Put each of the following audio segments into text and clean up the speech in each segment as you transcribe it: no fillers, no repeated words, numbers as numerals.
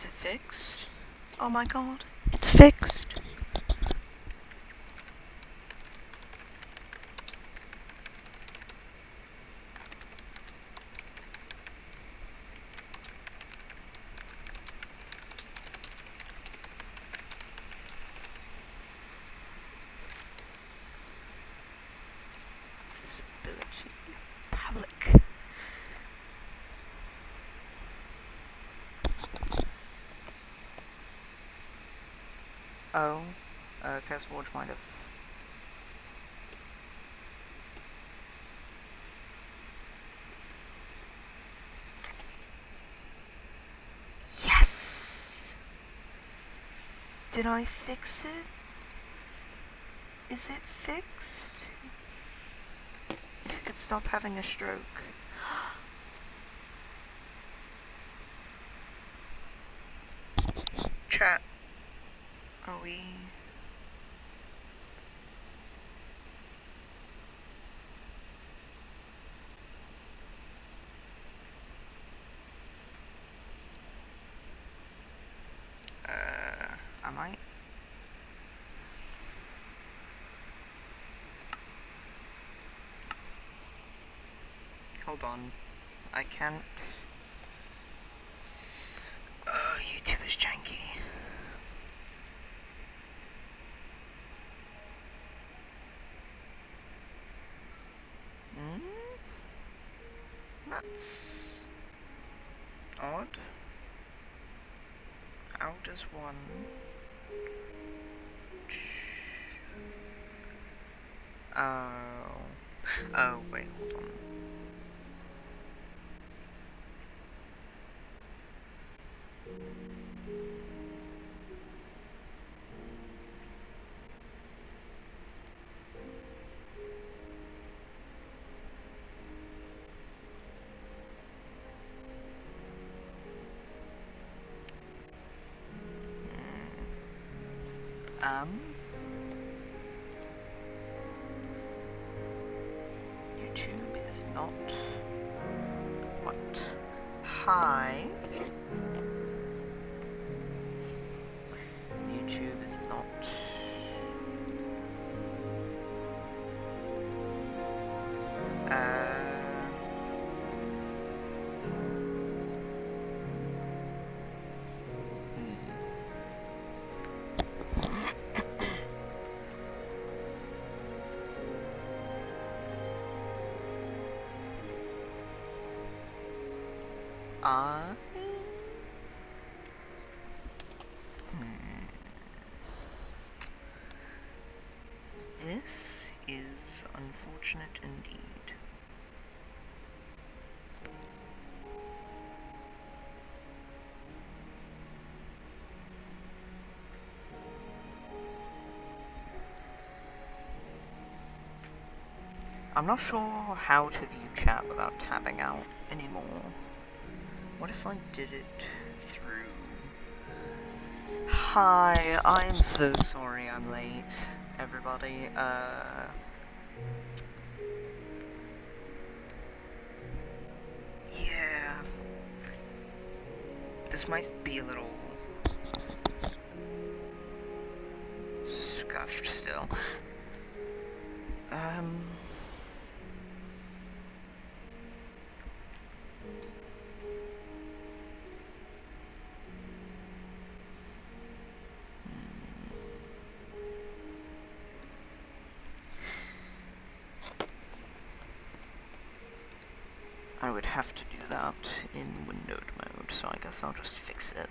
Is it fixed? Oh my god, it's fixed! Visibility. Public. Oh, Casforge might have... Yes! Did I fix it? Is it fixed? If it could stop having a stroke. Chat. Are we... I might. Hold on. I can't. Oh, YouTube is janky. That's odd. How does one... Oh, wait, hold on. YouTube is not what? Hi. YouTube is not. This is unfortunate indeed. I'm not sure how to view chat without tabbing out anymore. What if I did it through... Hi, I'm so sorry I'm late, everybody. Yeah. This might be a little... scuffed still. I would have to do that in windowed mode, so I guess I'll just fix it.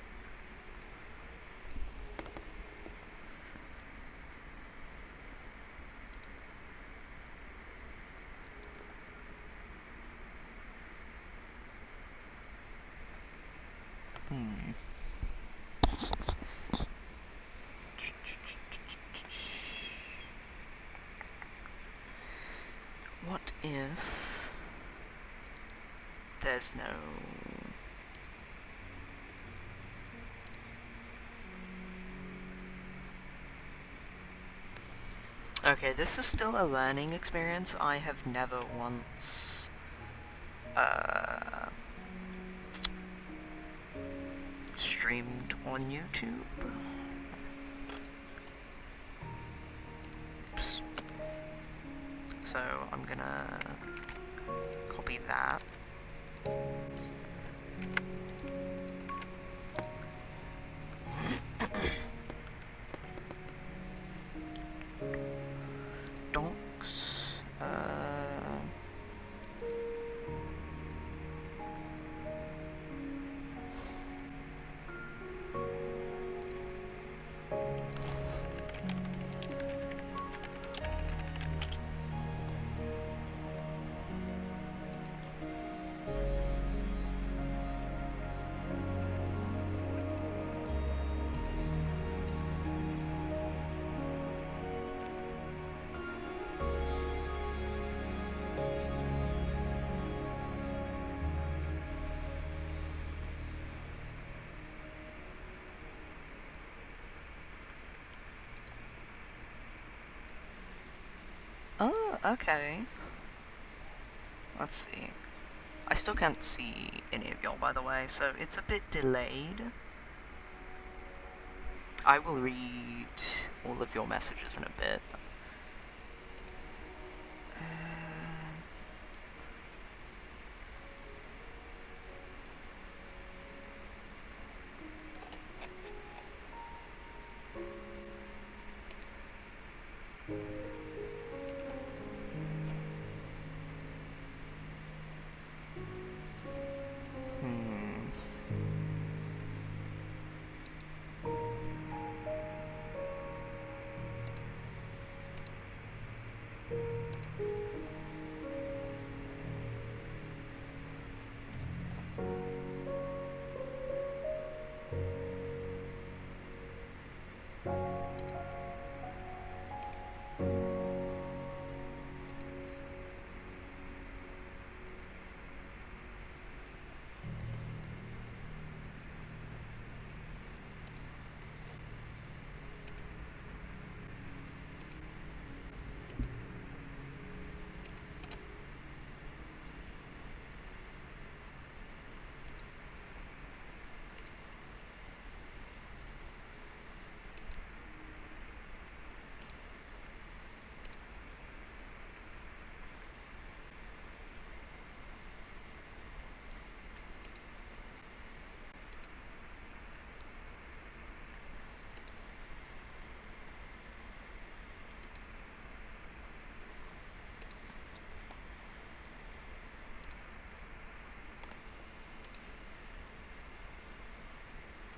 What if there's no... Okay, this is still a learning experience. I have never once streamed streamed on YouTube. Oops. So I'm gonna copy that. Donks. Oh, okay. Let's see. I still can't see any of y'all, by the way, so it's a bit delayed. I will read all of your messages in a bit.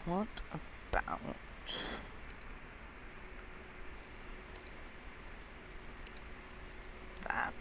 What about that?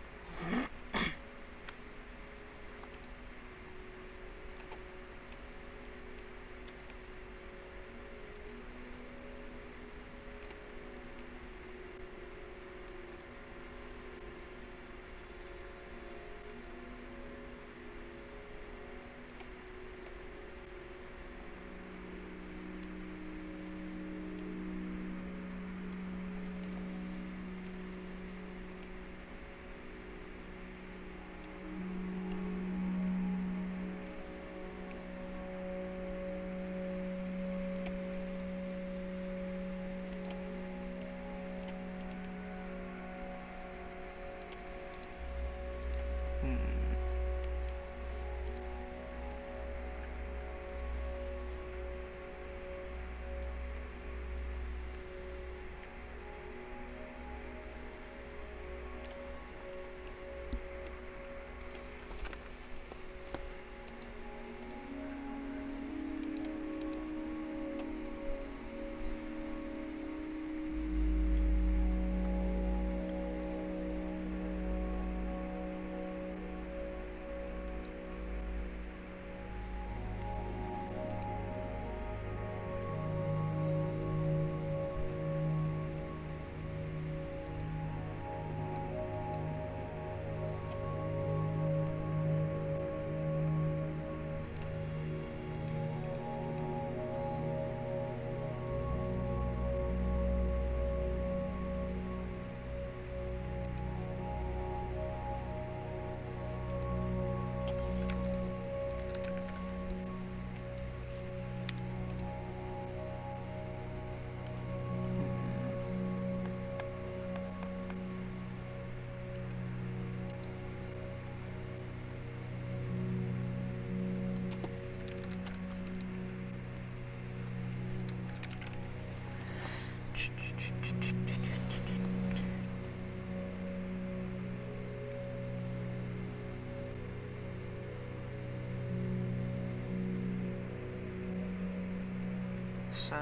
So...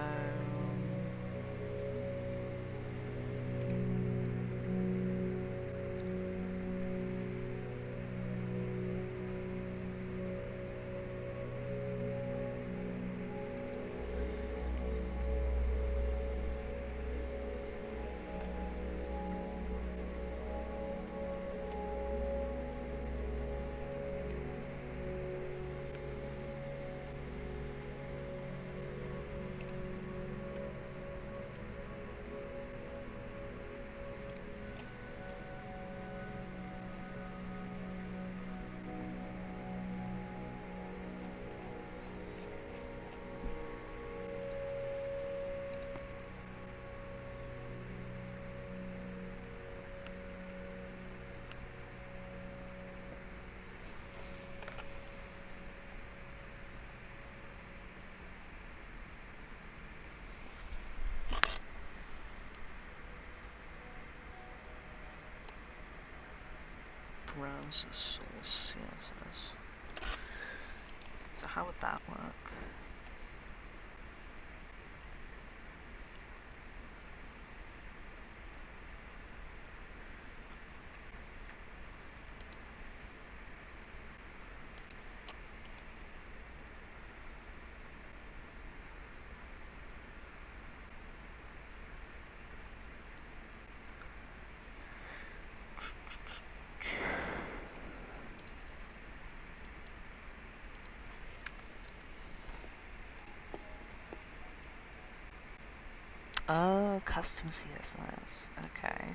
Browser source, CSS. So how would that work? Oh, custom CSS. Okay.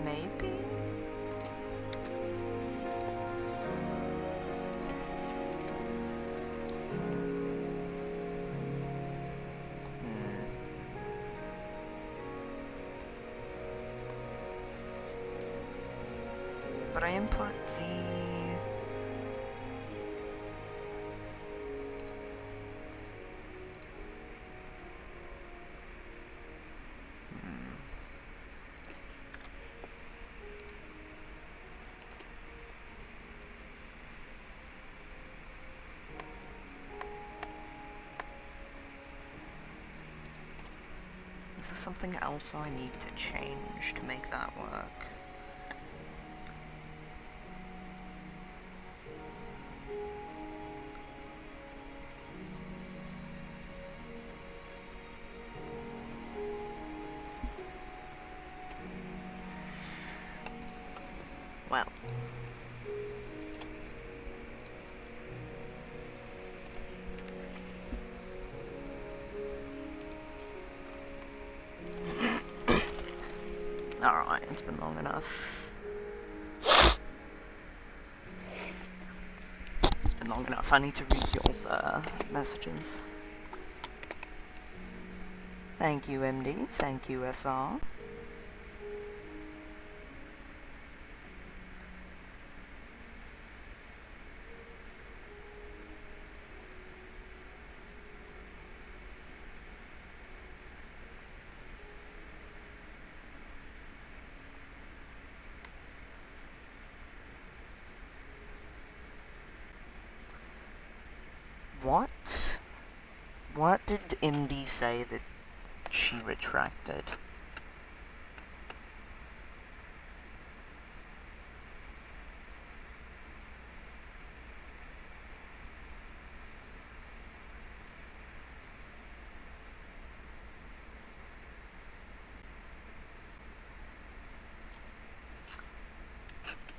Maybe? But I input the... Is there something else I need to change to make that work? Well. Alright, it's been long enough. It's been long enough. I need to read y'all's messages. Thank you, MD. Thank you, SR. What did MD say that she retracted?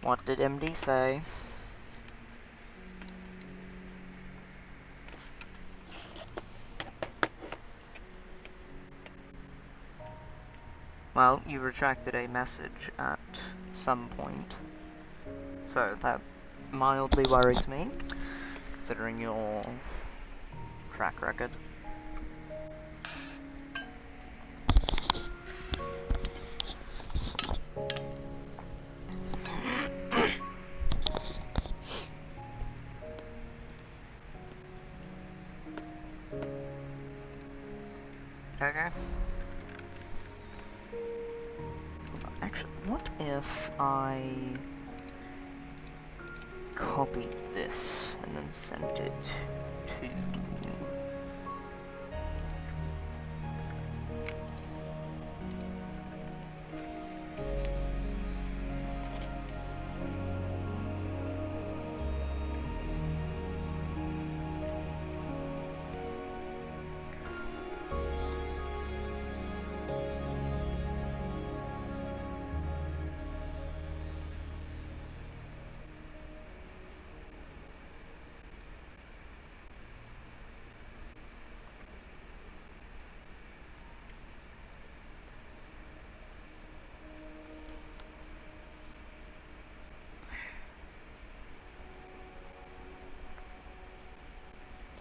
What did MD say? Well, you retracted a message at some point, so that mildly worries me, considering your track record. Okay. Actually, what if I copied this and then sent it to...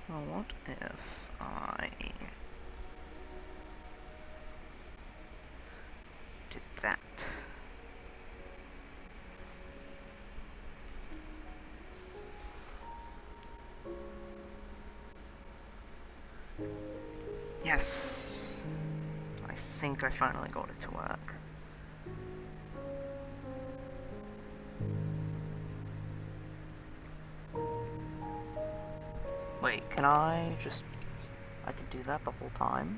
Well, what if I did that? Yes! I think I finally got it to work. Wait, can I just... I could do that the whole time?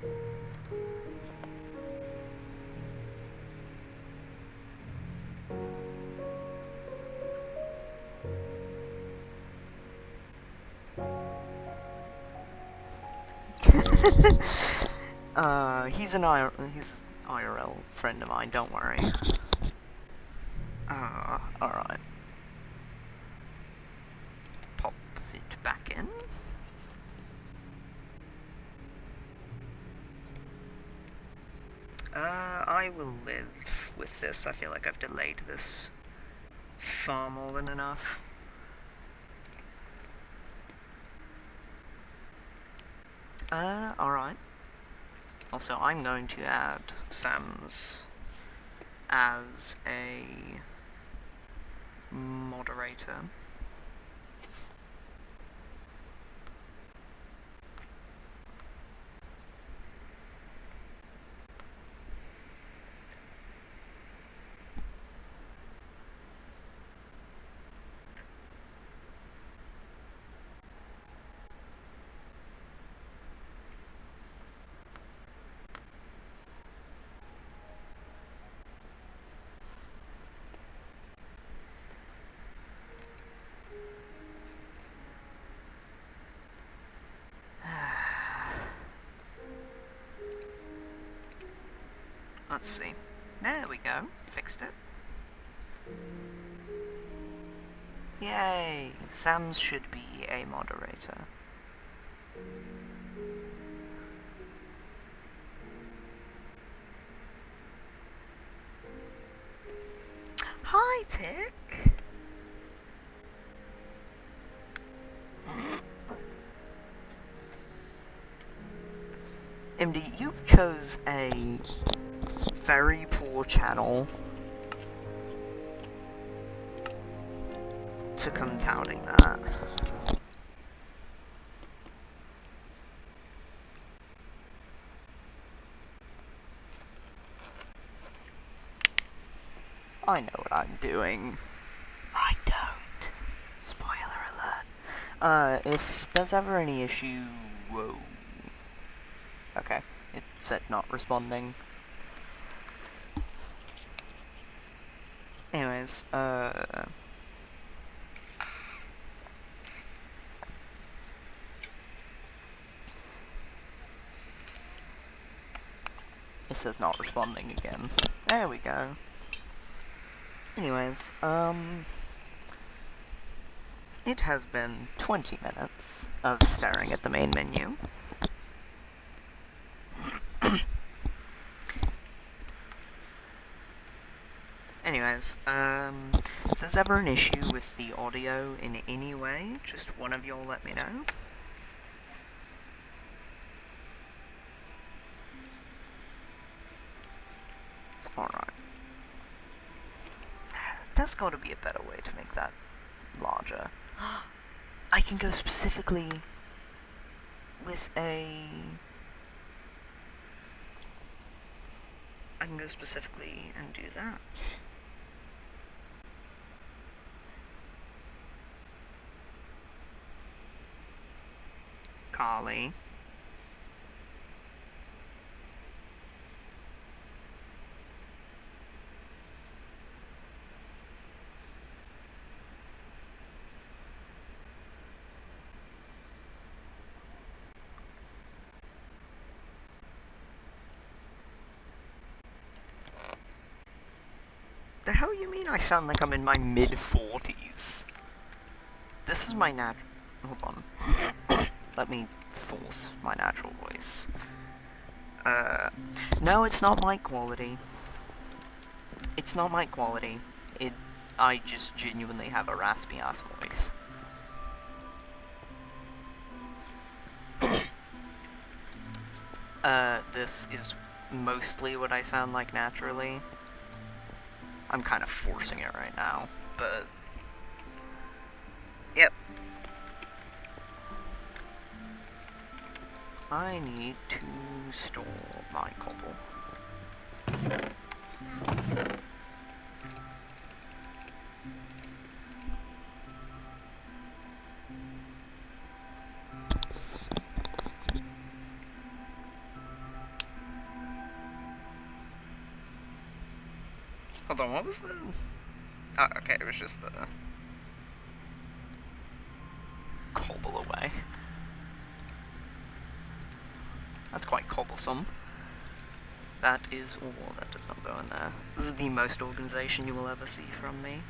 He's an IRL friend of mine, don't worry. Alright. Pop it back in. I will live with this. I feel like I've delayed this far more than enough. Alright. Also, I'm going to add Sam's as a moderator. Let's see. There we go. Fixed it. Yay! Sam's should be a moderator. Hi, Pick! MD, you chose a very poor channel to come touting that. I know what I'm doing. I don't. Spoiler alert. If there's ever any issue... Whoa. Okay, it said not responding. Anyways, it says not responding again. There we go. Anyways, it has been 20 minutes of staring at the main menu. Anyways, if there's ever an issue with the audio in any way, just one of y'all let me know. Alright. There's gotta be a better way to make that larger. I can go specifically with a... I can go specifically and do that. Carly. The hell you mean I sound like I'm in my mid-40s? This is my hold on. Let me force my natural voice. No, it's not mic quality. It's not mic quality. I just genuinely have a raspy-ass voice. This is mostly what I sound like naturally. I'm kind of forcing it right now, but... Yep. I need to store my cobble. Hold on, what was the... Oh, okay, it was just the... cobble away. That's quite cobblesome. That is... Oh, that does not go in there. This is the most organization you will ever see from me.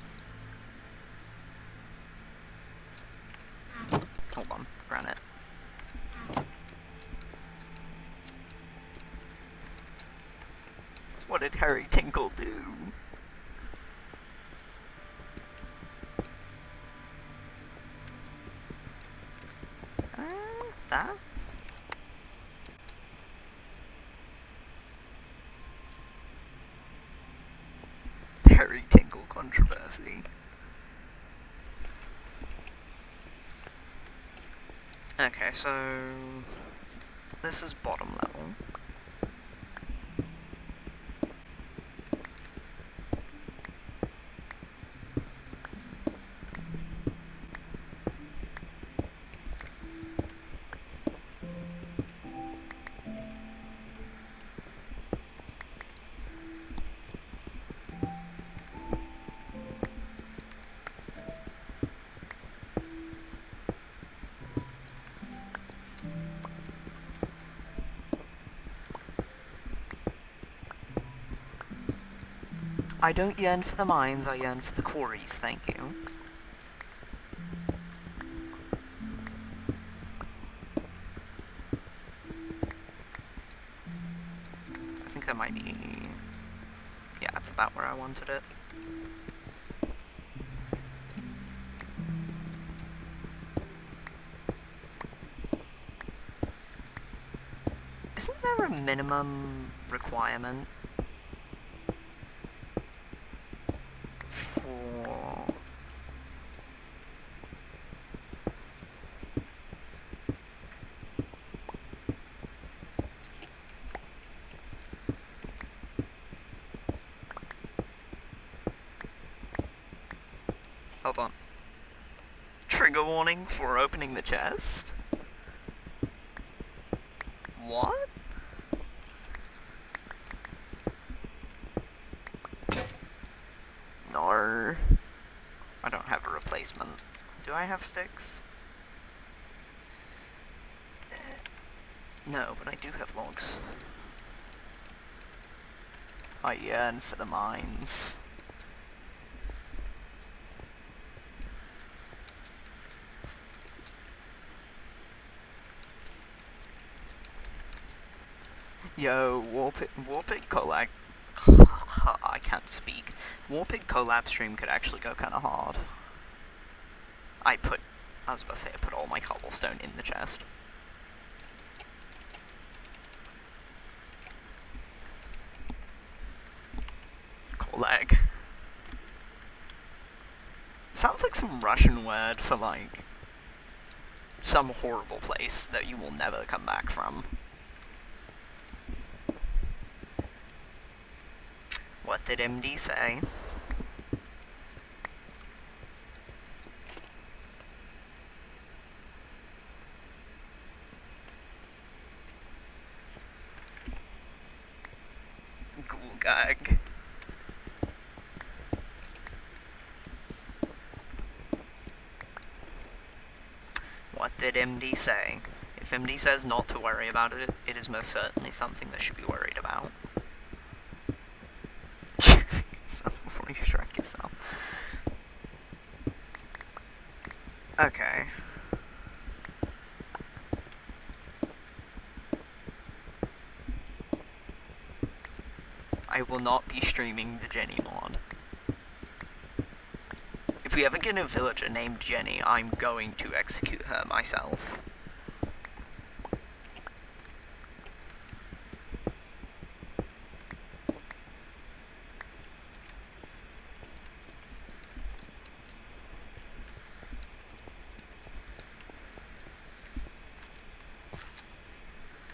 Hold on, granite. What did Harry Tinkle do? That? Harry Tinkle controversy. Okay, so this is bottom level. I don't yearn for the mines, I yearn for the quarries, thank you. I think that might be... Yeah, that's about where I wanted it. Isn't there a minimum requirement for... Hold on. Trigger warning for opening the chest? What? No. I don't have a replacement. Do I have sticks? No, but I do have logs. I yearn for the mines. Yo, Warpig collab. I can't speak. Warpig collab stream could actually go kind of hard. I was about to say I put all my cobblestone in the chest. Colleg. Sounds like some Russian word for like some horrible place that you will never come back from. What did MD say? Gulgag. What did MD say? If MD says not to worry about it, it is most certainly something that should be worried about. Before you strike yourself. Okay. I will not be streaming the Jenny mod. If we ever get a villager named Jenny, I'm going to execute her myself.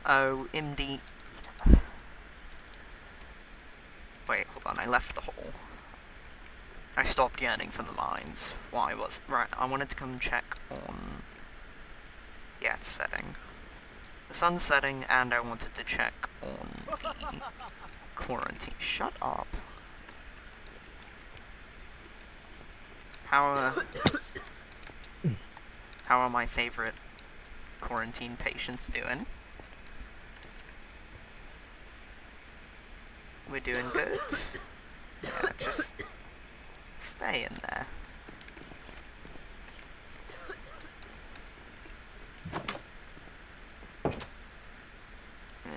Oh, MD. Wait, hold on, I left the hole. I stopped yearning for the mines. Why was... Right, I wanted to come check on... Yeah, it's setting. The sun's setting, and I wanted to check on the quarantine. Shut up. How are my favorite quarantine patients doing? We're doing good? Yeah, just stay in there.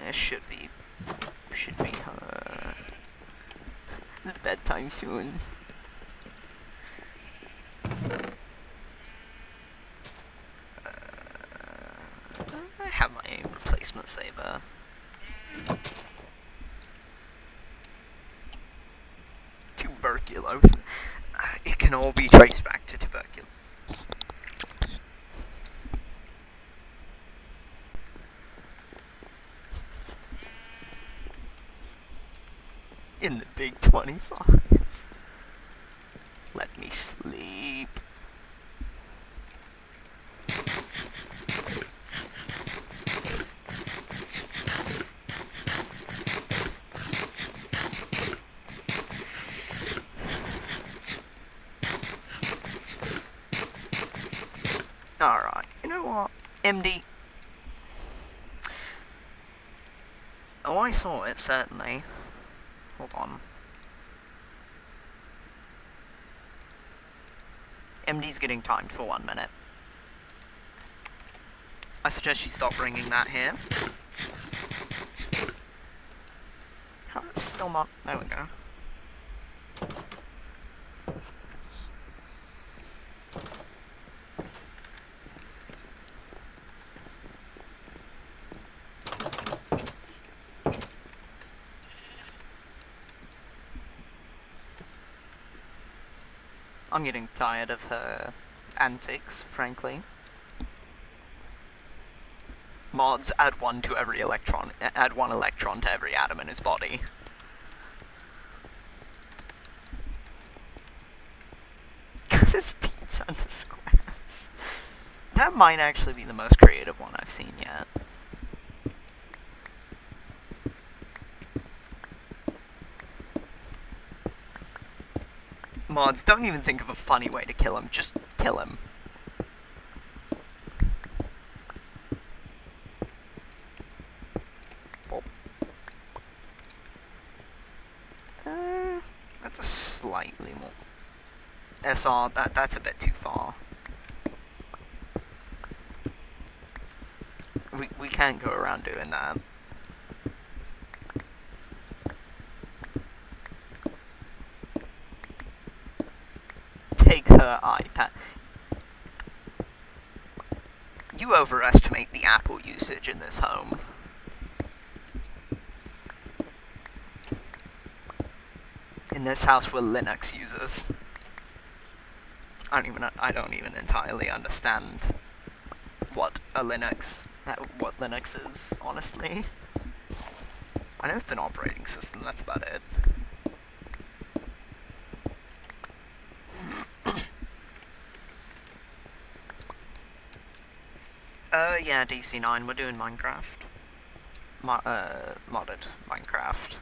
It should be bedtime soon. I have my replacement saber. Tuberculosis. It can all be traced back to tuberculosis. In the big 25. Let me sleep. Alright, you know what? MD. Oh, I saw it, certainly. Hold on. MD's getting timed for 1 minute. I suggest you stop bringing that here. How is it still not... There we go. I'm getting tired of her antics, frankly. Mods, add one to every electron. Add one electron to every atom in his body. This pizza under squares. That might actually be the most creative one I've seen yet. Mods, don't even think of a funny way to kill him, just kill him. That's a slightly more... SR, that's a bit too far. We can't go around doing that. iPad. You overestimate the Apple usage in this home. In this house, we're Linux users. I don't even entirely understand what Linux is, honestly. I know it's an operating system, that's about it. Yeah, DC9, we're doing Minecraft. Modded Minecraft.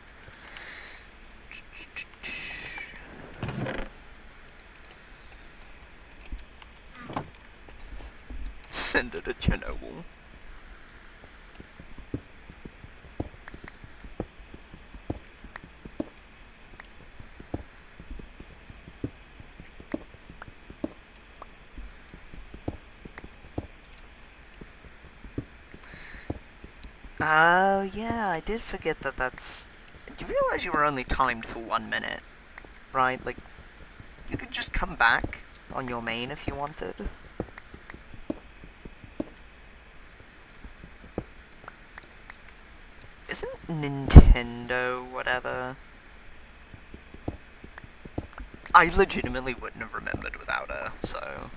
Send it to Chernobyl. Oh, yeah, I did forget that that's... You realize you were only timed for 1 minute, right? Like, you could just come back on your main if you wanted. Isn't Nintendo whatever? I legitimately wouldn't have remembered without her, so...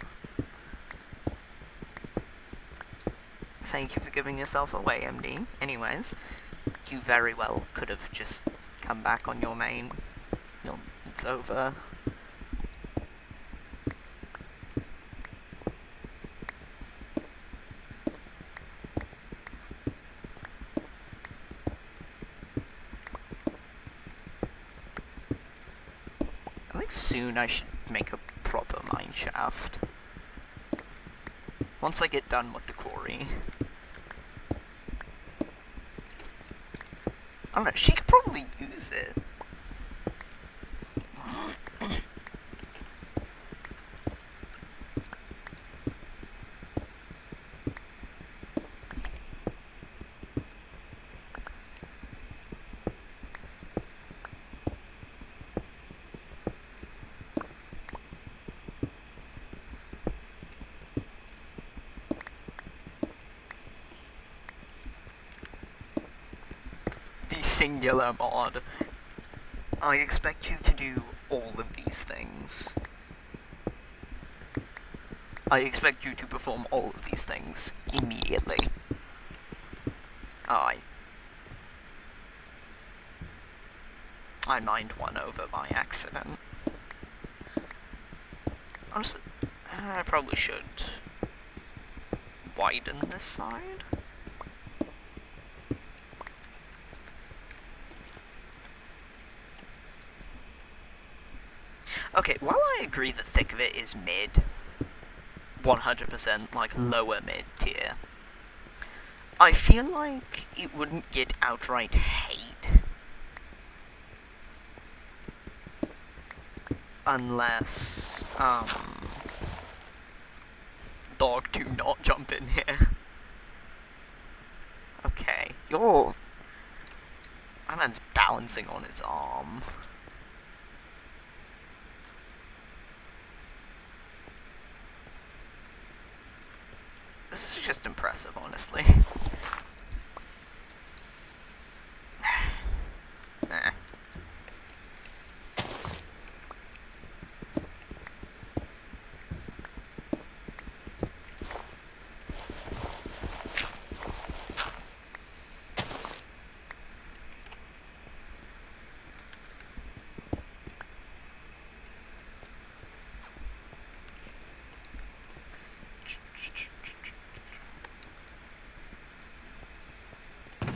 Thank you for giving yourself away, MD. Anyways, you very well could have just come back on your main. It's over. I think soon I should make a proper mineshaft. Once I get done with the quarry. I don't know, she could probably use it. The singular mod. I expect you to do all of these things. I expect you to perform all of these things immediately. Oh, I mined one over by accident. Honestly, I probably should widen this side. Okay, while I agree that thick of it is mid, 100% like lower mid tier, I feel like it wouldn't get outright hate unless, dog, do not jump in here. Okay, my man's balancing on his arm. This is just impressive, honestly. Nah.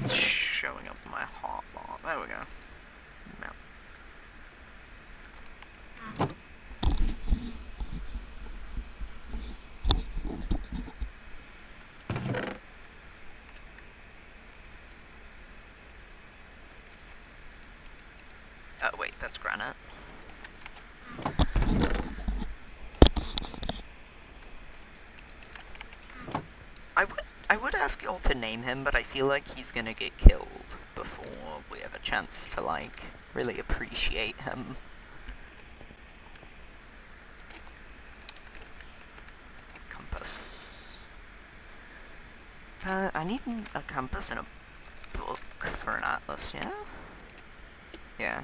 It's showing up my hotbar. There we go. Mount. Oh wait, that's granite. I would ask y'all to name him, but I feel like he's gonna get killed before we have a chance to, like, really appreciate him. I need a compass and a book for an atlas, yeah? Yeah.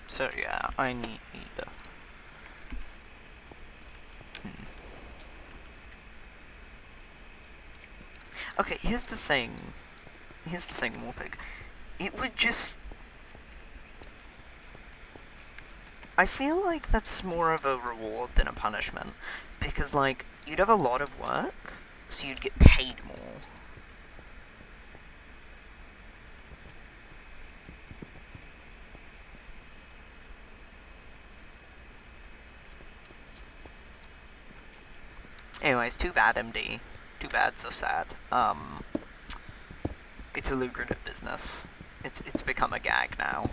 So yeah, I need Okay, here's the thing. Warpig. It would just... I feel like that's more of a reward than a punishment. Because, like, you'd have a lot of work, so you'd get paid more. Anyways, too bad, MD. Too bad, so sad. It's a lucrative business. It's become a gag now.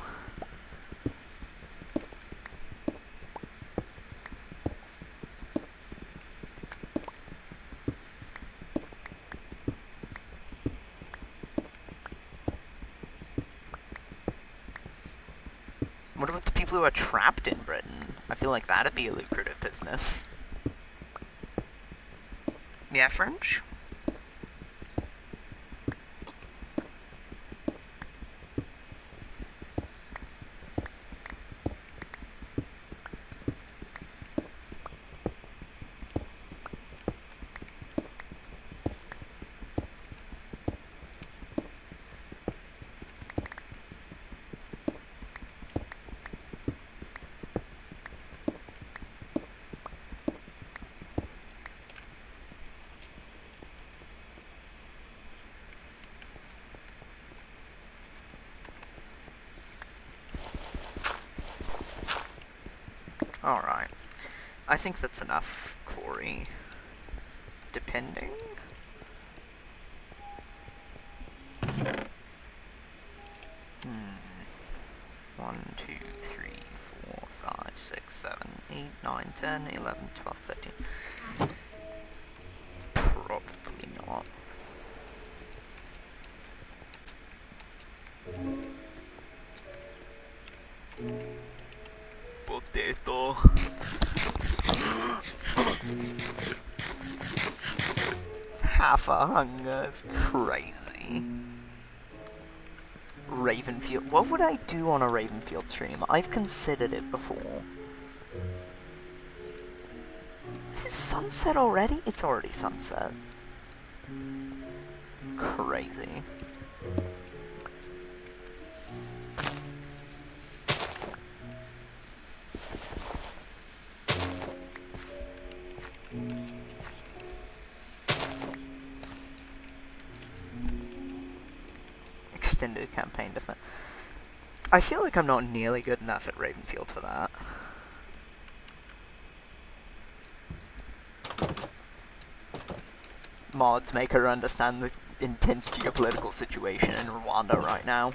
What about the people who are trapped in Britain? I feel like that'd be a lucrative business. Yeah, French? Alright. I think that's enough, Corey. Depending? Hmm. 1, 2, 3, 4, 5, 6, 7, 8, 9, 10, 11, 12, 13. Probably not. Potato. Half a hunger is crazy. Ravenfield. What would I do on a Ravenfield stream? I've considered it before. Is it sunset already? It's already sunset. Crazy. Extended campaign defense. I feel like I'm not nearly good enough at Ravenfield for that. Mods make her understand the intense geopolitical situation in Rwanda right now.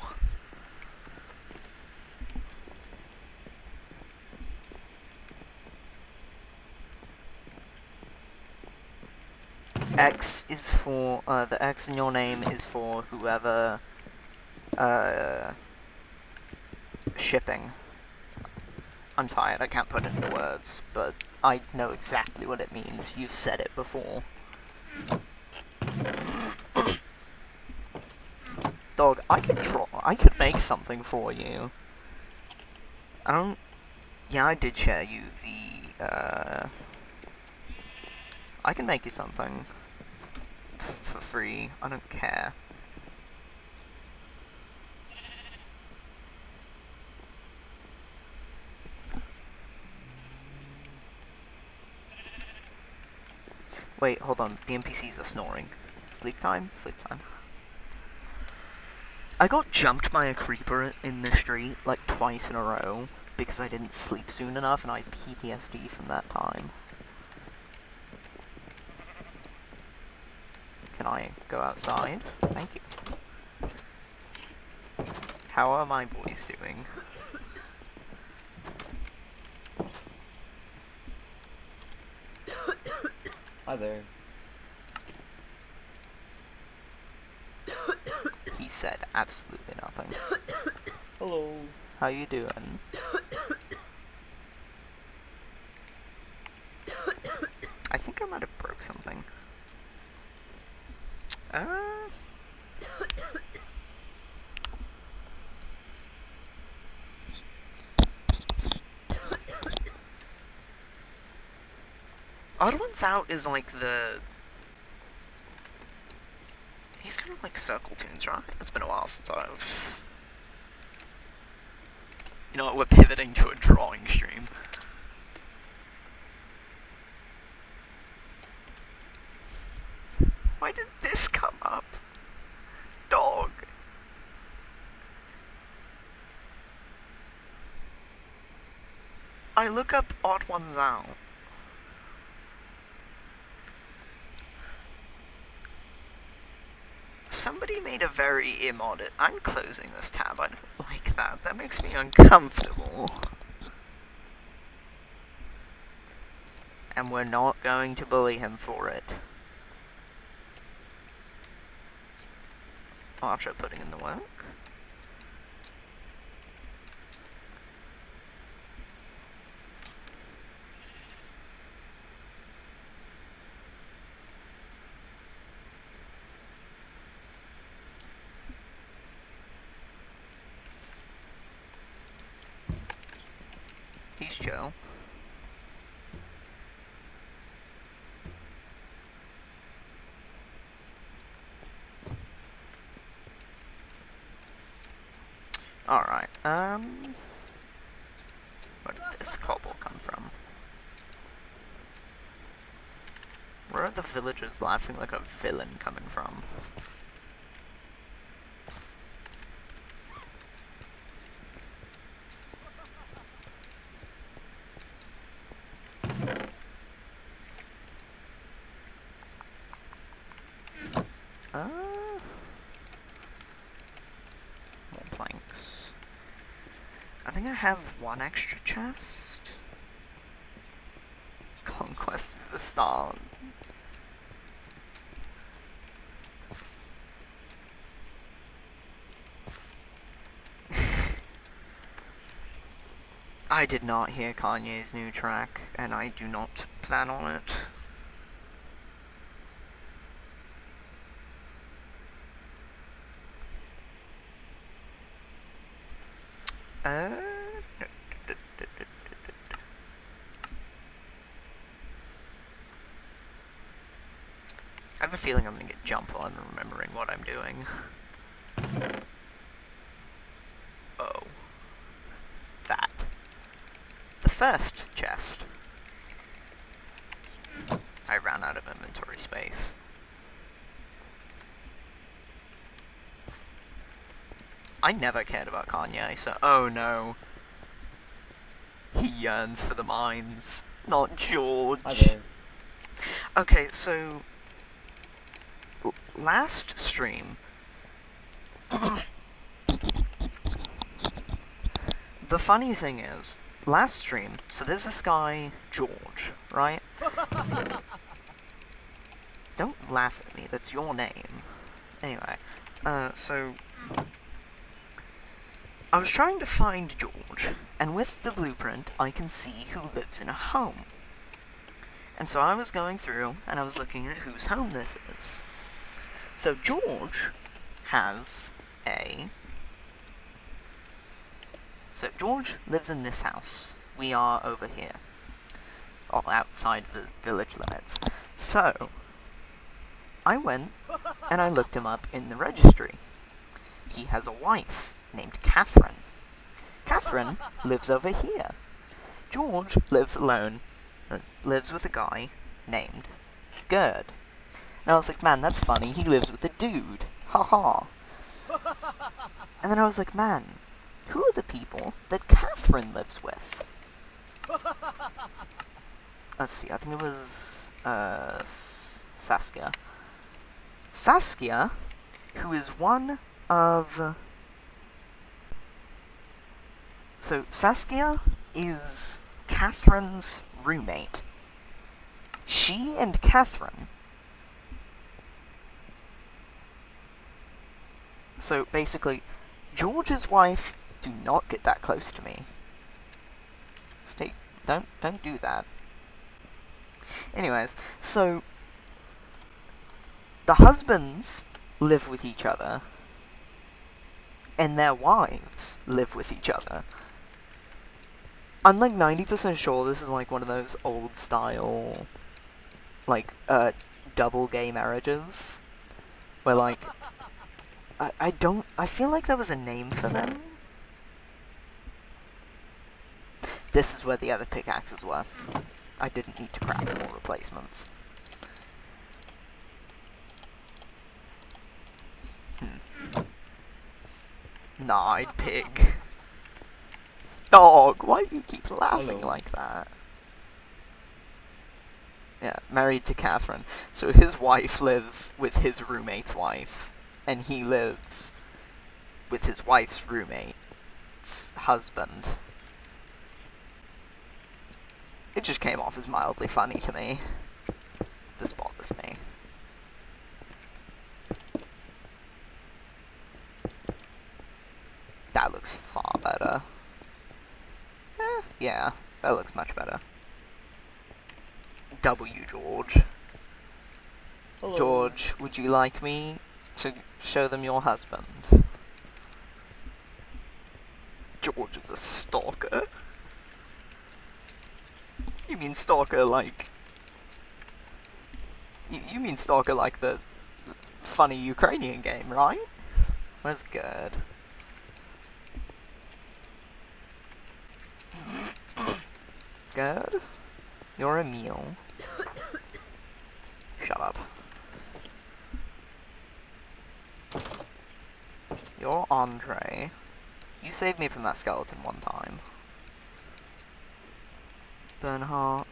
X is for, the X in your name is for whoever, shipping. I'm tired, I can't put it into words, but I know exactly what it means. You've said it before. Dog, I could make something for you. Yeah, I did share you the, I can make you something. For free, I don't care. Wait, hold on, the NPCs are snoring. Sleep time? Sleep time. I got jumped by a creeper in the street, like, twice in a row, because I didn't sleep soon enough, and I had PTSD from that time. Can I go outside? Thank you. How are my boys doing? Hi there. He said absolutely nothing. Hello. How you doing? I think I might have broke something. Odd Ones Out is like the... He's kind of like Circle Tunes, right? It's been a while since I've... You know what, we're pivoting to a drawing stream. Why did this come up? Dog. I look up Odd Ones Out. Somebody made a very immodest... I'm closing this tab, I don't like that. That makes me uncomfortable. And we're not going to bully him for it. After putting in the work. He's Joe. Alright, where did this cobble come from? Where are the villagers laughing like a villain coming from? More planks. I think I have one extra chest. Conquest of the Stars. I did not hear Kanye's new track, and I do not plan on it. I have a feeling I'm gonna get jump on remembering what I'm doing. Oh. That. The first chest. I ran out of inventory space. I never cared about Kanye, so oh no. He yearns for the mines, not George. Hi there. Okay, so last stream, the funny thing is, last stream, so there's this guy, George, right? Don't laugh at me, that's your name. Anyway, so I was trying to find George, and with the blueprint, I can see who lives in a home. And so I was going through, and I was looking at whose home this is. So George has a... So George lives in this house. We are over here. Or outside the village limits. So, I went, and I looked him up in the registry. He has a wife named Catherine. Catherine lives over here. George lives alone. Lives with a guy named Gerd. And I was like, man, that's funny. He lives with a dude. Haha. And then I was like, man, who are the people that Catherine lives with? Let's see, I think it was Saskia. Saskia, who is one of... So, Saskia is Catherine's roommate. she and Catherine. So basically, George's wife, do not get that close to me. Stay, don't do that. Anyways, so the husbands live with each other, and their wives live with each other. I'm like 90% sure this is like one of those old style, like, double gay marriages, where like, I feel like there was a name for them. This is where the other pickaxes were. I didn't need to craft more replacements. Nide pig. Dog, why do you keep laughing like that? Yeah, married to Catherine. So his wife lives with his roommate's wife, and he lives with his wife's roommate's husband. It just came off as mildly funny to me. This bothers me. That looks far better. Yeah, that looks much better. W, George. Hello. George, would you like me to show them your husband? George is a stalker. You mean stalker like... You mean stalker like the funny Ukrainian game, right? Where's good? Good? You're a meal. Shut up. You're Andre. You saved me from that skeleton one time. Bernhardt.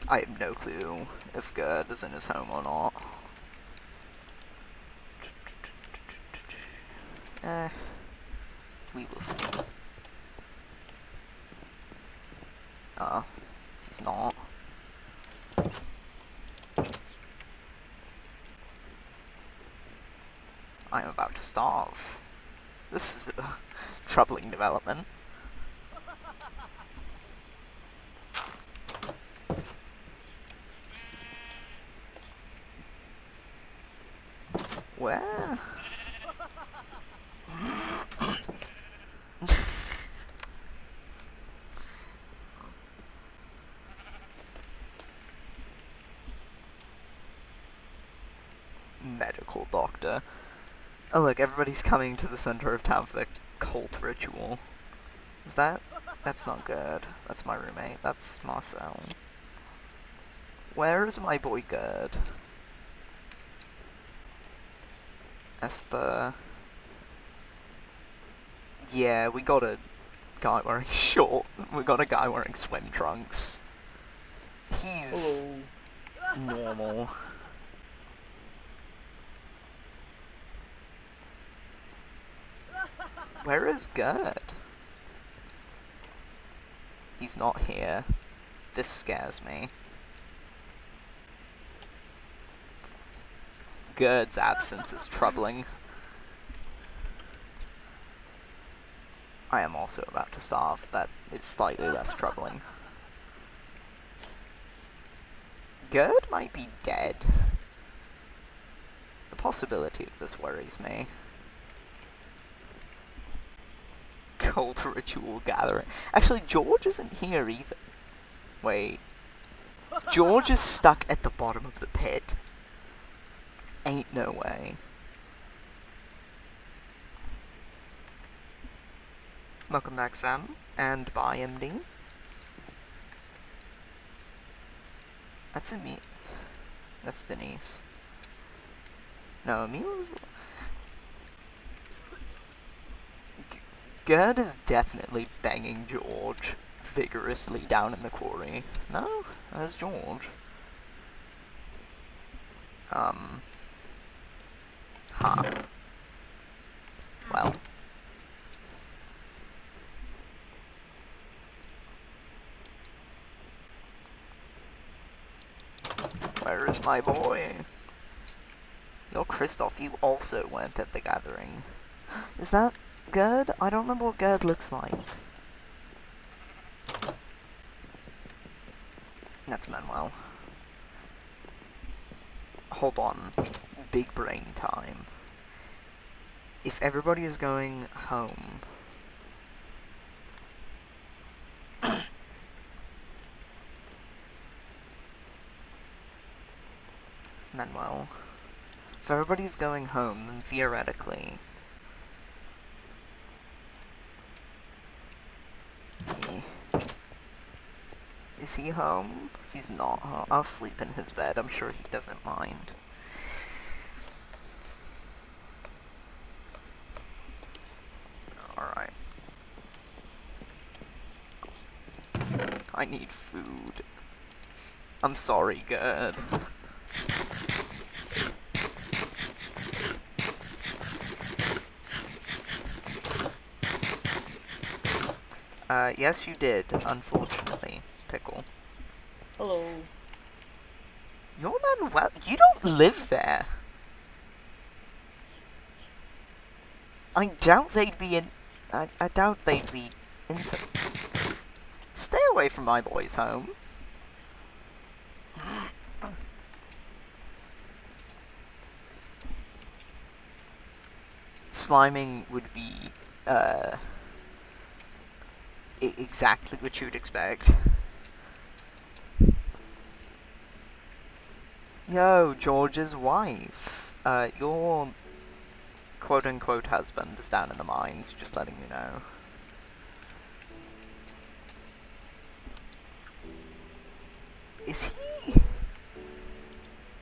I have no clue if Gerd is in his home or not. We will see. He's not. I am about to starve. This is a troubling development. Where? Medical doctor. Oh look, everybody's coming to the center of town for the cult ritual. Is that? That's not good. That's my roommate. That's Marcel. Where is my boy Gerd? That's the... Yeah, we got a guy wearing we got a guy wearing swim trunks. He's... normal. Where is Gerd? He's not here. This scares me. Gerd's absence is troubling. I am also about to starve. That is slightly less troubling. Gerd might be dead. The possibility of this worries me. Cult ritual gathering. Actually, George isn't here either. Wait. George is stuck at the bottom of the pit. Ain't no way. Welcome back, Sam. And bye, MD. That's Emil. That's Denise. No, Emil's... Gerd is definitely banging George vigorously down in the quarry. No? There's George. Huh. Well. Where is my boy? Yo, Christoph, you also weren't at the gathering. Is that Gerd? I don't remember what Gerd looks like. That's Manuel. Hold on. Big brain time. If everybody is going home... Manuel. If everybody's going home, then theoretically... Is he home? He's not home. I'll sleep in his bed. I'm sure he doesn't mind. Alright. I need food. I'm sorry, Gerd. Yes you did, unfortunately, Pickle. Hello. You're Manuel. You don't live there. I doubt they'd be in... I doubt they'd be into... Stay away from my boy's home. Sliming would be, exactly what you'd expect. Yo, George's wife. Your quote-unquote husband is down in the mines, just letting you know. Is he...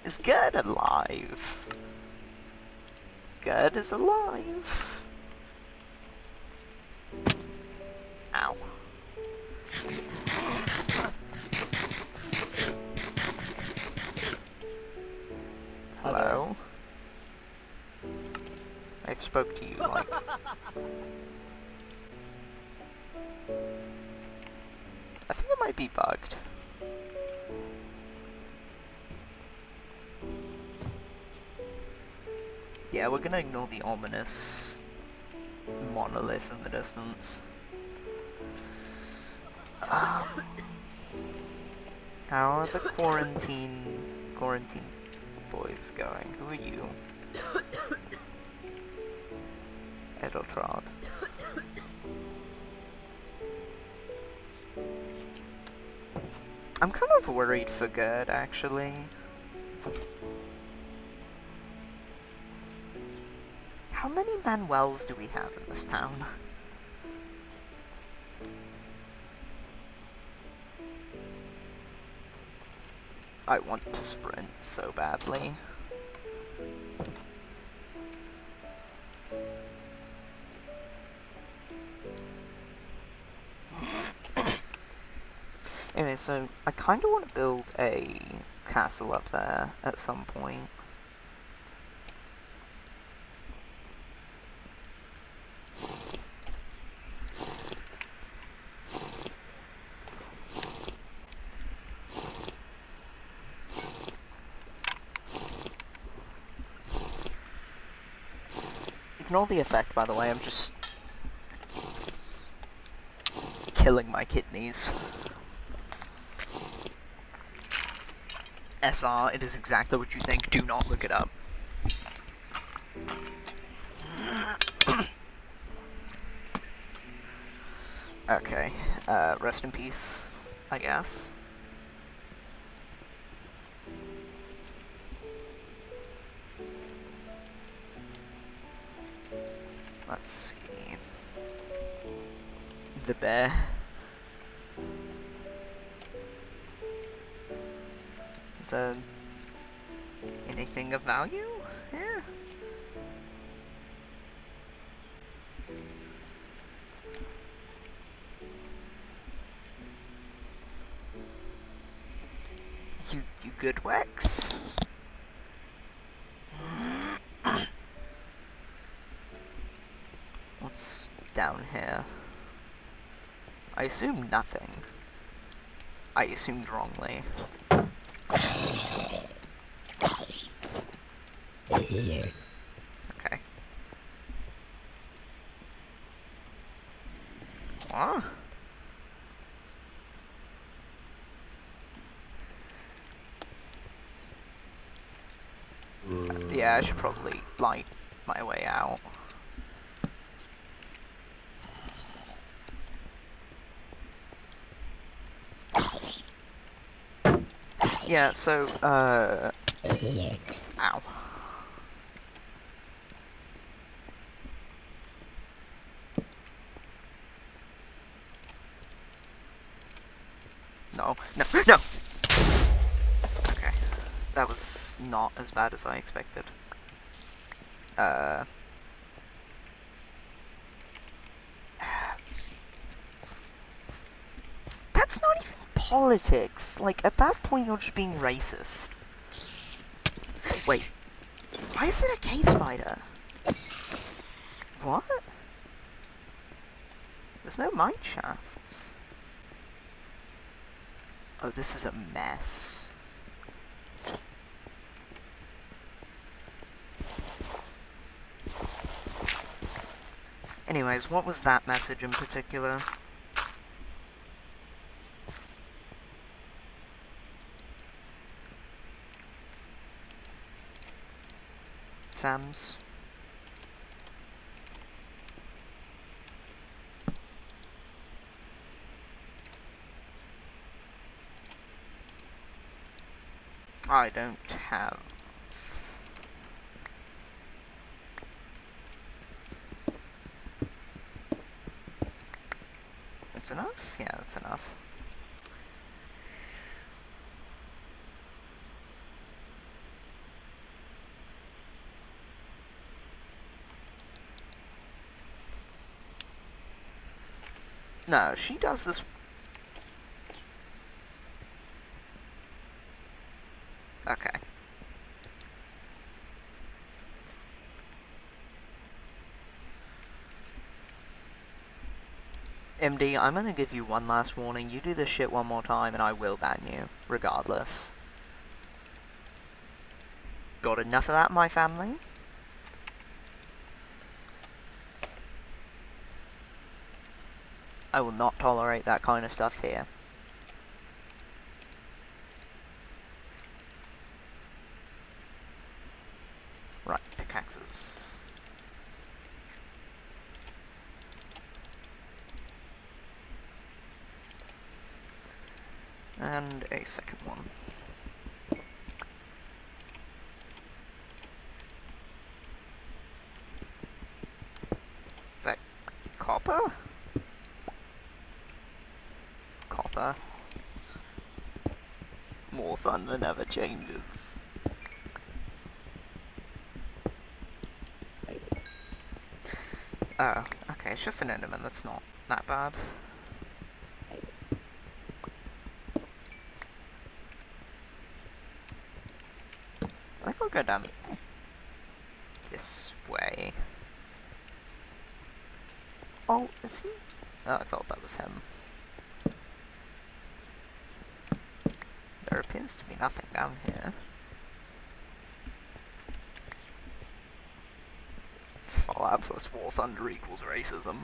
Is Gerd alive? Gerd is alive. Ow. Hello? I spoke to you, like... I think it might be bugged. Yeah, we're gonna ignore the ominous monolith in the distance. How are the quarantine boys going? Who are you? Edeltrod. I'm kind of worried for Gerd, actually. How many Manuels do we have in this town? I want to sprint so badly. Anyway, so I kind of want to build a castle up there at some point. Ignore the effect, by the way, I'm just killing my kidneys. SR, it is exactly what you think, do not look it up. Okay, rest in peace, I guess. Let's see. The bear. Is there anything of value? Yeah. You good, Wex? What's down here? I assume nothing. I assumed wrongly. Okay. What? Yeah, I should probably light my way out. Yeah, so, ow. No, no, no! Okay. That was not as bad as I expected. That's not even politics. Like, at that point, you're just being racist. Wait. Why is it a cave spider? What? There's no mine shafts. Oh, this is a mess. Anyways, what was that message in particular? Sam's? I don't have... That's enough? Yeah, that's enough. No, she does this... Okay. MD, I'm gonna give you one last warning. You do this shit one more time and I will ban you, regardless. Got enough of that, my family? I will not tolerate that kind of stuff here. Right, pickaxes. And a second one. Is that copper? Copper. More thunder never changes. Oh, okay, it's just an enderman, that's not that bad. I think I'll go down this way. Oh, is he? Oh, I thought that was him. There appears to be nothing down here. Fallout plus War Thunder equals racism.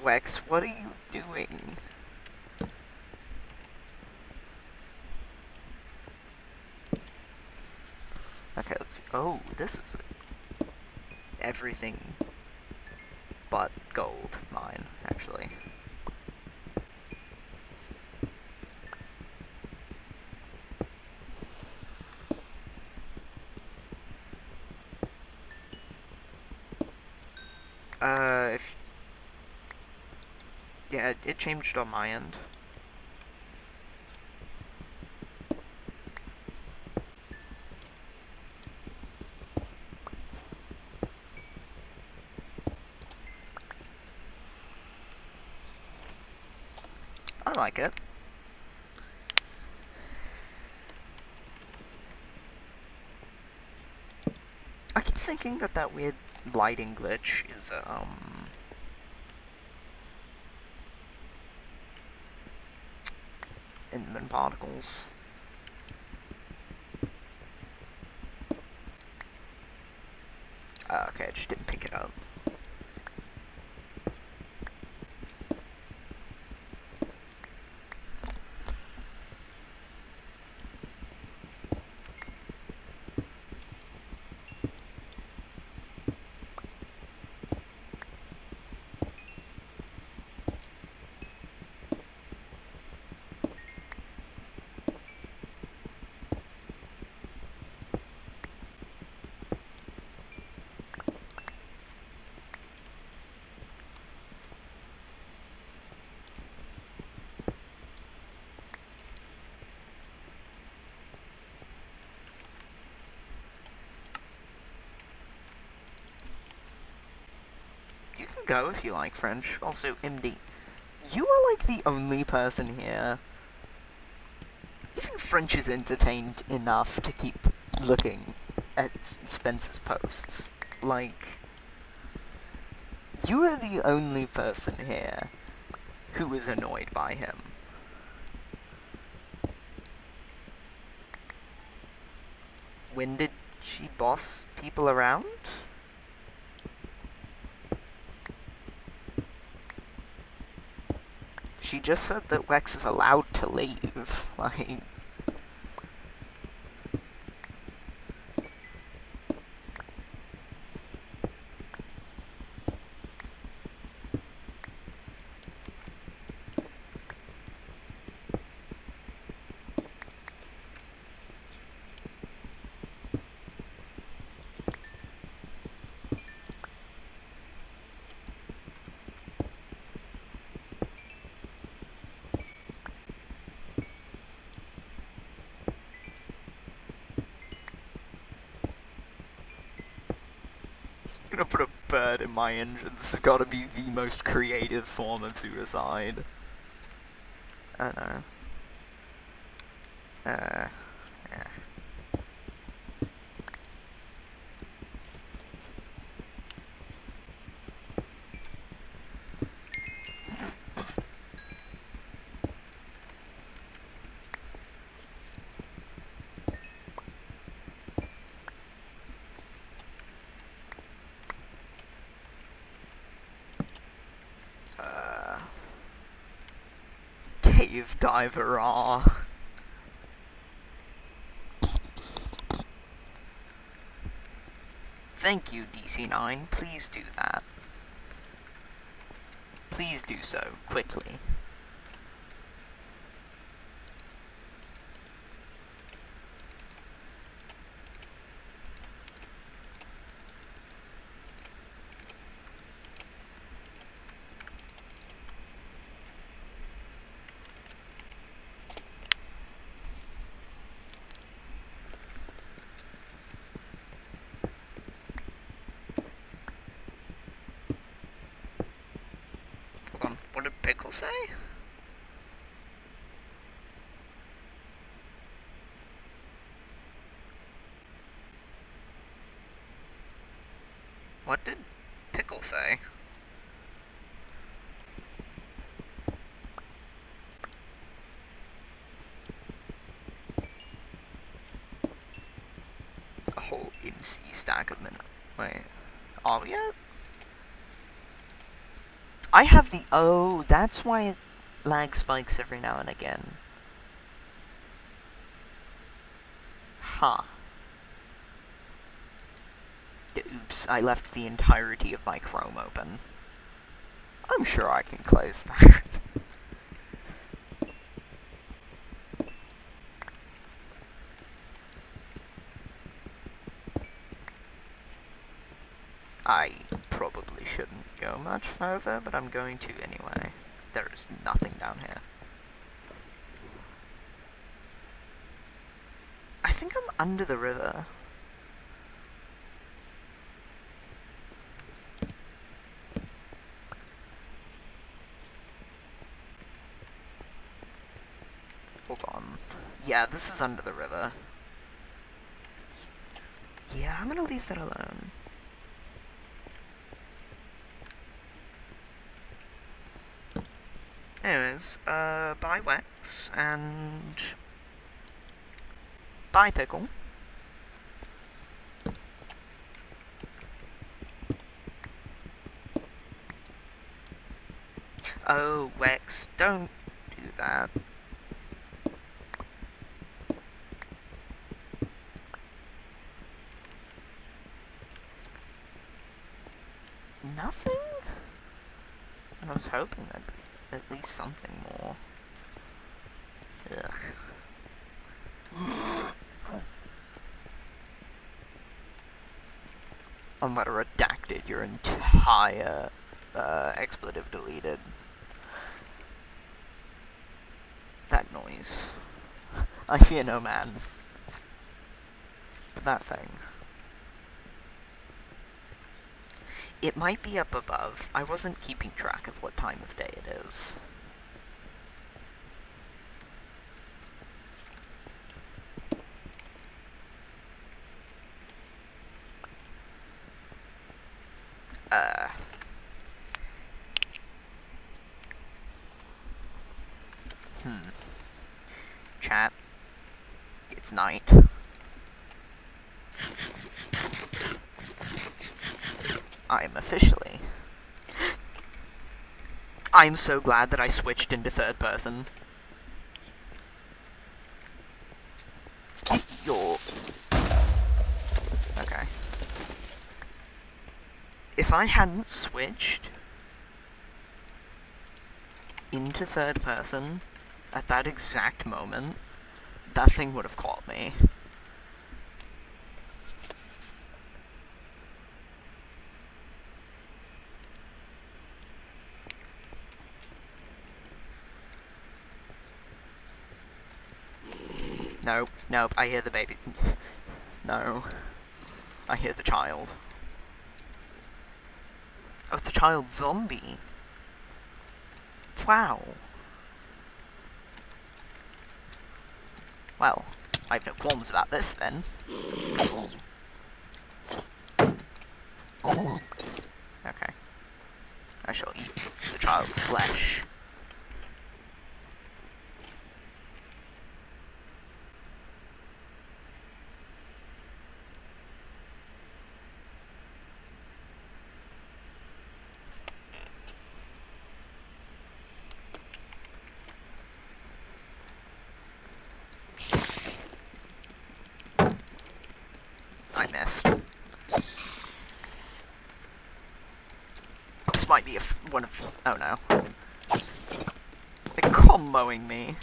Wex, what are you doing? Okay, let's see. Oh, this is everything but gold mine, actually. Yeah, it changed on my end. I like it. thinking that that weird lighting glitch is, Inman particles. Okay, I just didn't pick it up. Go if you like French. Also, MD, you are like the only person here. Even French is entertained enough to keep looking at Spencer's posts. Like, you are the only person here who is annoyed by him. When did she boss people around? She just said that Wex is allowed to leave, like... I'm gonna put a bird in my engine. This has gotta be the most creative form of suicide. I don't know. Yeah. Cave diver, ah. Thank you, DC9. Please do that. Please do so, quickly. Hold on, what did Pickle say? What did Pickle say? A whole MC stack of minutes. Wait, are we yet? I have the... Oh, that's why it lag spikes every now and again. Huh. Oops, I left the entirety of my Chrome open. I'm sure I can close that. I probably shouldn't go much further, but I'm going to anyway. There is nothing down here. I think I'm under the river. Hold on. Yeah, this is under the river. Yeah, I'm gonna leave that alone. Anyways, bye Wex, and bye Pickle. Oh, Wex, don't do that. Nothing? I was hoping there'd be at least something more. Ugh. I'm about to redacted your entire expletive deleted. That noise. I fear no man. But that thing. It might be up above. I wasn't keeping track of what time of day it is. Chat. It's night. I'm officially. I'm so glad that I switched into third person. You're... Okay. If I hadn't switched into third person at that exact moment, that thing would have caught me. Nope, nope, I hear the baby. No. I hear the child. Oh, it's a child zombie. Wow. Well, I have no qualms about this then. Okay. I shall eat the child's flesh. I missed. This might be one of... Oh no. They're comboing me.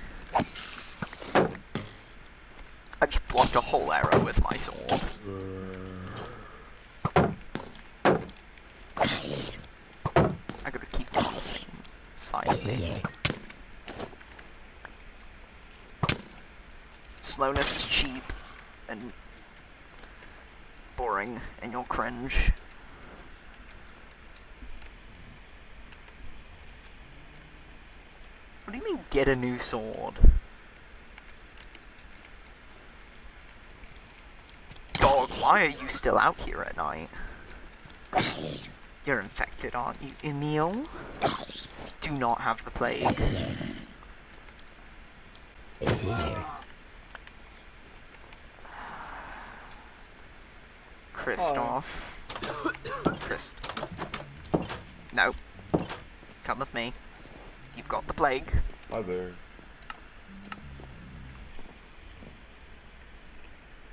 I just blocked a whole arrow with my sword. I gotta keep them on the same side of me. Slowness is cheap and boring, and you'll cringe. What do you mean, get a new sword? Dog, why are you still out here at night? You're infected, aren't you, Emil? Do not have the plague. Christoph. No. Come with me. You've got the plague. Hi there.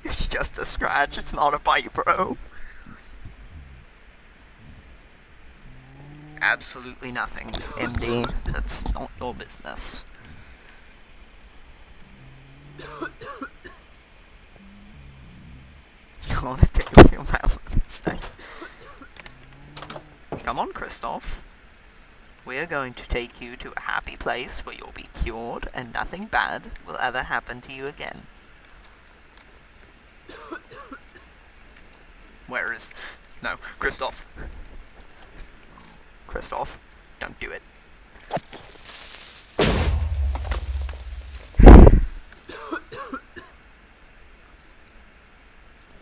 It's just a scratch, it's not a bite, bro. Absolutely nothing, MD. That's not your business. You wanna take with your mouth instead. Come on, Christoph. We're going to take you to a happy place where you'll be cured and nothing bad will ever happen to you again. Where is... No, Christoph. Christoph, don't do it.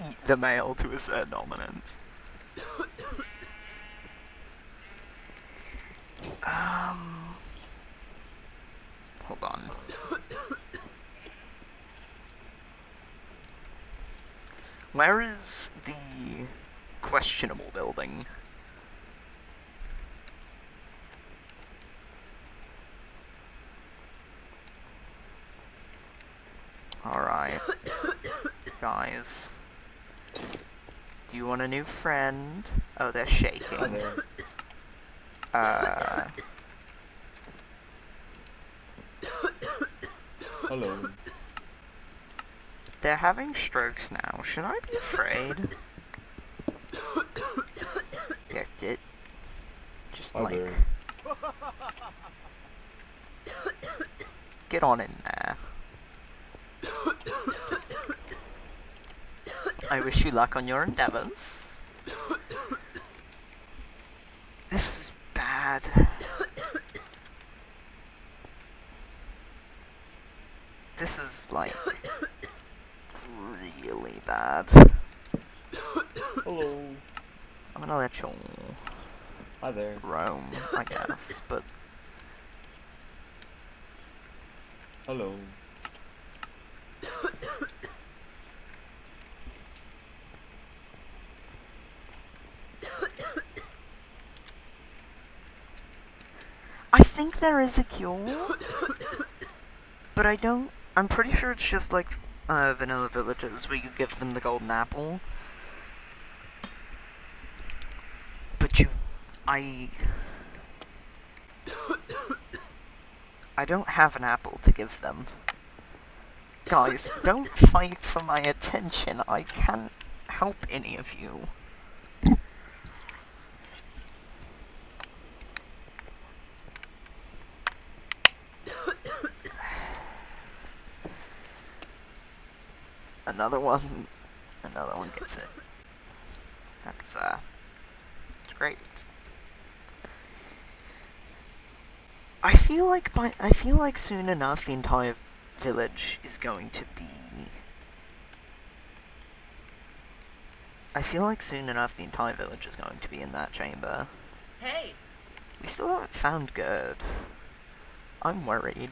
Eat the male to assert dominance. hold on. Where is the questionable building? Alright. Guys. Do you want a new friend? Oh, they're shaking. Hello. They're having strokes now. Should I be afraid? Yeah, just Hi like... there. Get on in there. I wish you luck on your endeavors. This is bad. This is, like, really bad. Hello. I'm gonna let you Hi there. roam, I guess, but... Hello. I think there is a cure, but I don't... I'm pretty sure it's just like vanilla villages where you give them the golden apple. But I don't have an apple to give them. Guys, don't fight for my attention. I can't help any of you. Another one gets it. That's it's great. I feel like soon enough the entire village is going to be... I feel like soon enough the entire village is going to be in that chamber. Hey! We still haven't found Gerd. I'm worried.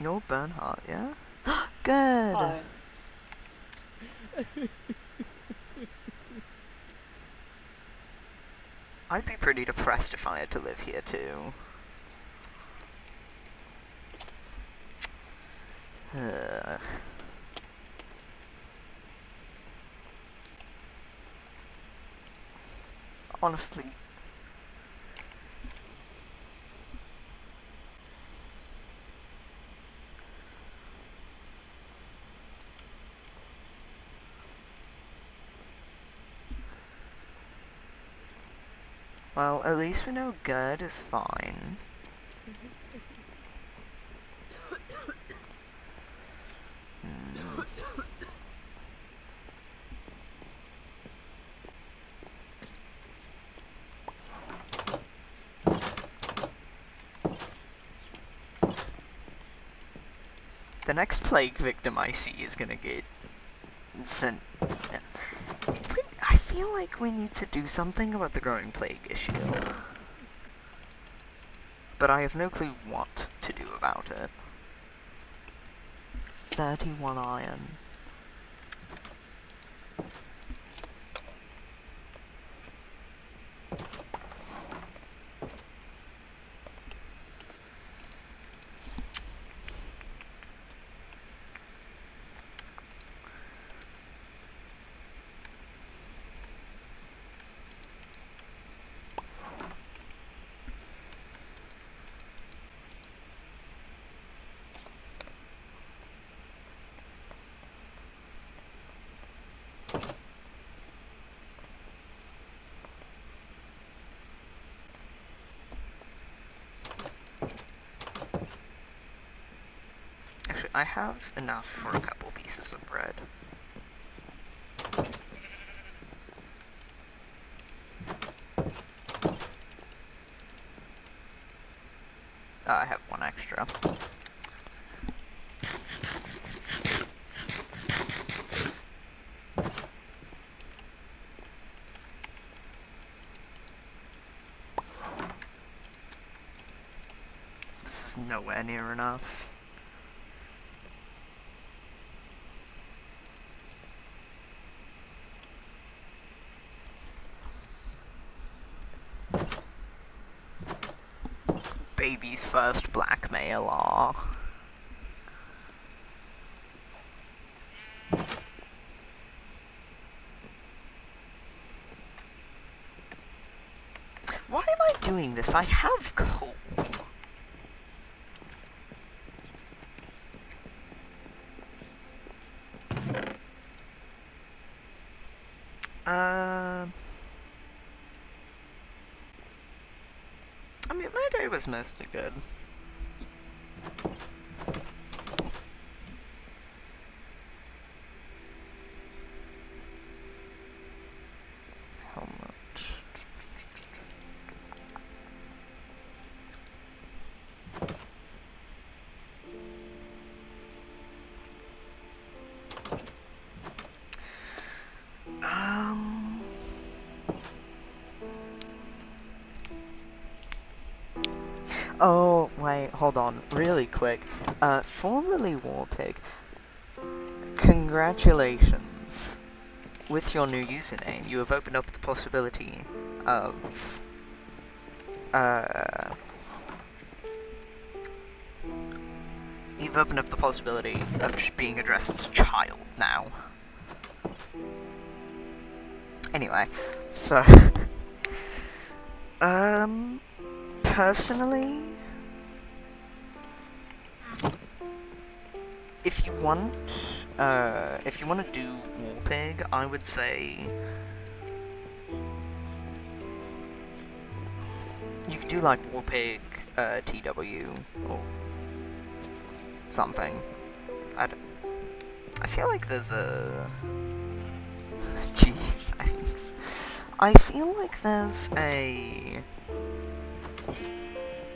You're Bernhardt, yeah? Good! Hi. I'd be pretty depressed if I had to live here too. Honestly. Well, at least we know Gerd is fine. The next plague victim I see is gonna get sent... I feel like we need to do something about the growing plague issue. But I have no clue what to do about it. 31 iron. Actually, I have enough for a couple pieces of bread. I have one extra. It's nowhere near enough. Baby's first blackmailer. Why am I doing this? I have coal. I mean, my day was mostly good. How much? Oh, wait, hold on, really quick. Formerly Warpig, congratulations. With your new username, you have opened up the possibility of, you've opened up the possibility of just being addressed as child now. Anyway, so, personally, if you want to do Warpig, I would say you could do like Warpig, TW, or something. I feel like there's a... Gee, thanks. I feel like there's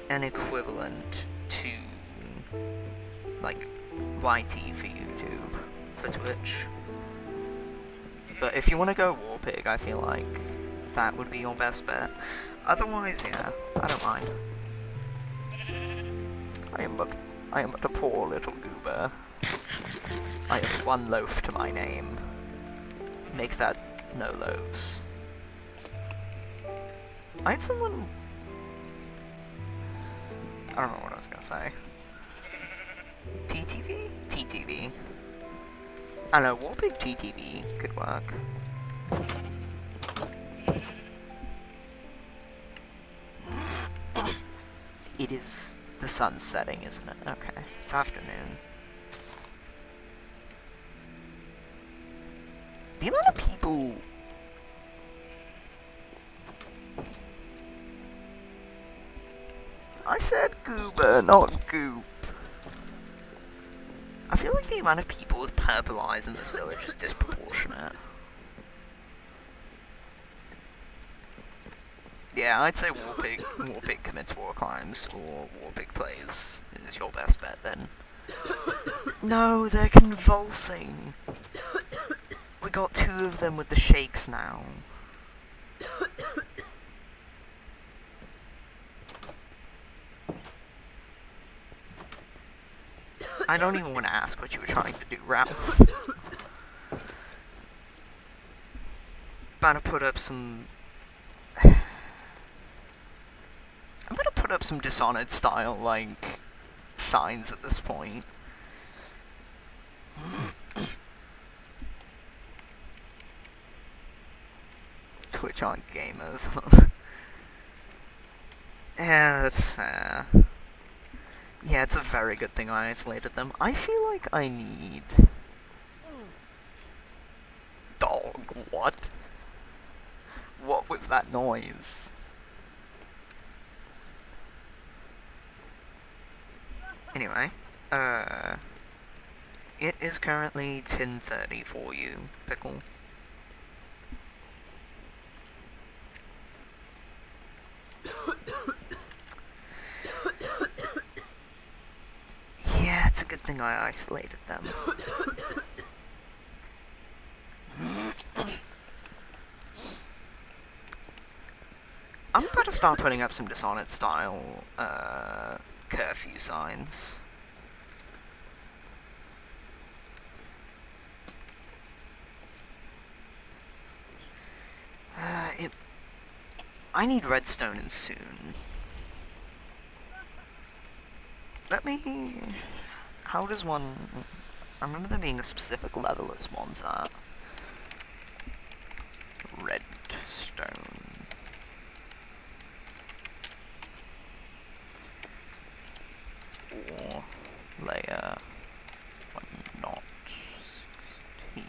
an equivalent to, like, YT for YouTube, for Twitch. But if you want to go Warpig, I feel like that would be your best bet. Otherwise, yeah, I don't mind. I am but a poor little goober. I have one loaf to my name. Make that no loaves. I had someone... I don't know what I was gonna say. TTV? TTV. I don't know, Warpig TTV could work. It is the sun setting, isn't it? Okay, it's afternoon. The amount of people... I said goober, not goop. I feel like the amount of people with purple eyes in this village is disproportionate. Yeah, I'd say Warpig commits war crimes, or Warpig plays is your best bet then. No, they're convulsing. We got 2 of them with the shakes now. I don't even want to ask what you were trying to do, Ralph. About to put up some... I'm gonna put up some Dishonored style, like, signs at this point. Twitch aren't gamers. Yeah, that's fair. Yeah, it's a very good thing I isolated them. I feel like I need... Dog, what? What was that noise? Anyway, it is currently 10:30 for you, Pickle. Yeah, it's a good thing I isolated them. I'm about to start putting up some Dishonored style, curfew signs. I need redstone soon. Let me... How does one... I remember there being a specific level as one's at. Redstone. Or layer 1.16.5.